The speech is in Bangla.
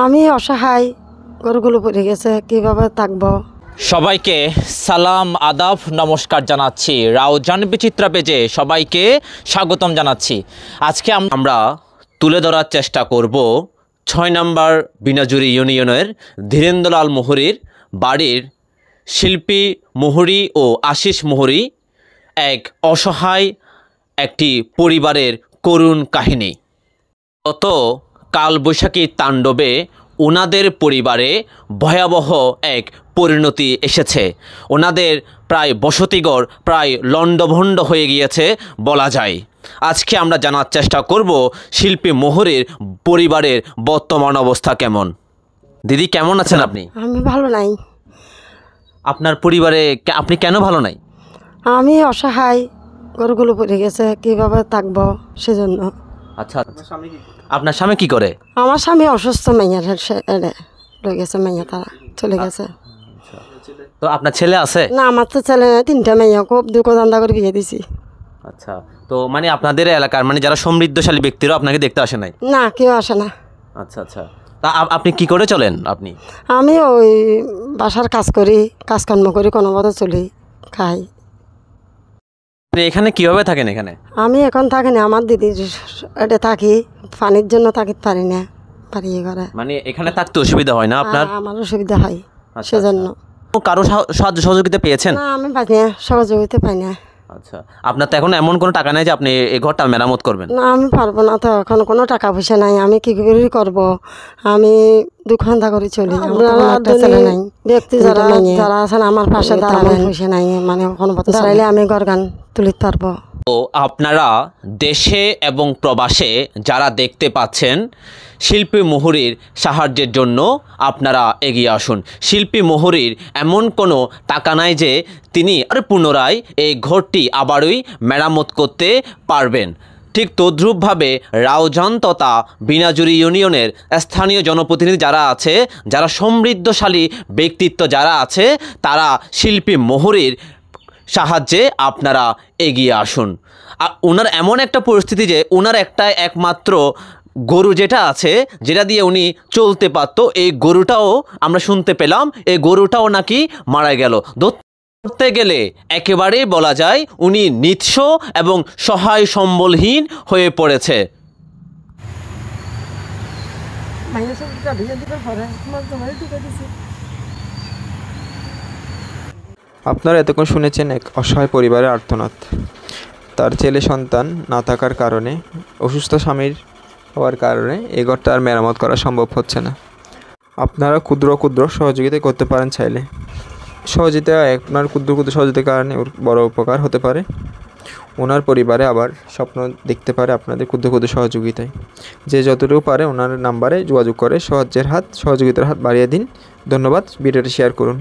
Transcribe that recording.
আমি অসহায়, গরুগুলো পড়ে গেছে, কিভাবে থাকবো। সবাইকে সালাম আদাব নমস্কার জানাচ্ছি। রাউজান বিচিত্রা পেজে সবাইকে স্বাগতম জানাচ্ছি। আজকে আমরা তুলে ধরার চেষ্টা করব ৬ নম্বর বিনাজুরি ইউনিয়নের ধীরেন্দ্রলাল মুহুরীর বাড়ির শিল্পী মুহুরী ও আশিস মুহুরী এক অসহায় একটি পরিবারের করুণ কাহিনী। গত কালবৈশাখী তাণ্ডবে ওনাদের পরিবারে ভয়াবহ এক পরিণতি এসেছে। ওনাদের প্রায় বসতিঘর প্রায় লণ্ডভণ্ড হয়ে গিয়েছে বলা যায়। আজকে আমরা জানার চেষ্টা করব শিল্পী মুহুরীর পরিবারের বর্তমান অবস্থা কেমন। দিদি কেমন আছেন আপনি? আমি ভালো নাই। আপনার পরিবারে আপনি কেন ভালো নাই? আমি অসহায়, গরুগুলো পড়ে গেছে, কিভাবে থাকবো সেজন্য। আচ্ছা, আপনার স্বামী কি করে? আমার স্বামী অসুস্থ, মাইয়া রয়ে গেছে, মাইয়া তারা চলে গেছে। তো আপনার ছেলে আছে? না, আমার তো ছেলে নাই, 3টা মাইয়া, খুব দুঃখ দান্দা করে বিয়ে দিছি। আচ্ছা, তো মানে আপনাদের এলাকার মানে যারা সমৃদ্ধশালী ব্যক্তিরা আপনাকে দেখতে আসে নাই? না, কেউ আসে না। আচ্ছা আচ্ছা, তা আপনি কি করে চলেন? আপনি? আমি ওই বাসার কাজ করি, কাজকর্ম করি, কোনো মতো চলি, খাই। এখানে কিভাবে থাকেন? এখানে আমি এখন থাকি না, আমার দিদির এটা থাকি, পানির জন্য থাকি পারি না, পারি করে। মানে এখানে থাকতে অসুবিধা হয় না আপনার? আমার অসুবিধা হয়, সেজন্য। কারো সাহায্য সহযোগিতা পেয়েছেন? না, আমি পাই না, সহযোগিতা পাই না। আচ্ছা, আপনার তো এখন এমন কোনো টাকা নেই যে আপনি এই ঘরটা মেরামত করবেন? না, আমি পারবো না, তো এখন কোনো টাকা পয়সা নাই, আমি কি করে করবো? আমি দোকানদার করে চলি, ছেলে নাই। ব্যক্তি যারা যারা আছেন আমার পাশে দাঁড়াবেন, পয়সা নাই, মানে কোনো মতো চাইলে আমি ঘর গান তুলিতে পারবো। তো আপনারা দেশে এবং প্রবাসে যারা দেখতে পাচ্ছেন শিল্পী মুহুরীর সাহায্যের জন্য আপনারা এগিয়ে আসুন। শিল্পী মুহুরীর এমন কোনো টাকা নাই যে তিনি পুনরায় এই ঘরটি আবারই মেরামত করতে পারবেন। ঠিক তদ্রূপভাবে রাউজান তথা বিনাজুরি ইউনিয়নের স্থানীয় জনপ্রতিনিধি যারা আছে, যারা সমৃদ্ধশালী ব্যক্তিত্ব যারা আছে, তারা শিল্পী মুহুরীর সাহায্যে আপনারা এগিয়ে আসুন। ওনার এমন একটা পরিস্থিতি যে ওনার একমাত্র গরু যেটা আছে, যেটা দিয়ে উনি চলতে পারতো, এই গরুটাও আমরা শুনতে পেলাম এই গরুটাও নাকি মারা গেল। ধরতে গেলে একেবারেই বলা যায় উনি নিঃস্ব এবং সহায় সম্বলহীন হয়ে পড়েছে। আপনারা এতক্ষণ শুনেছেন এক অসহায় পরিবারের আর্তনাদ। তার ছেলে সন্তান না থাকার কারণে, অসুস্থ স্বামীর হওয়ার কারণে এই ঘরটা আর মেরামত করা সম্ভব হচ্ছে না। আপনারা ক্ষুদ্র ক্ষুদ্র সহযোগিতা করতে পারেন চাইলে। সহযোগিতা, আপনার ক্ষুদ্র ক্ষুদ্র সহযোগিতার কারণে ওর বড় উপকার হতে পারে। ওনার পরিবারে আবার স্বপ্ন দেখতে পারে আপনাদের ক্ষুদ্র ক্ষুদ্র সহযোগিতায়। যে যতটুকু পারে ওনার নাম্বারে যোগাযোগ করে সহযোগিতার হাত বাড়িয়ে দিন। ধন্যবাদ। ভিডিওটি শেয়ার করুন।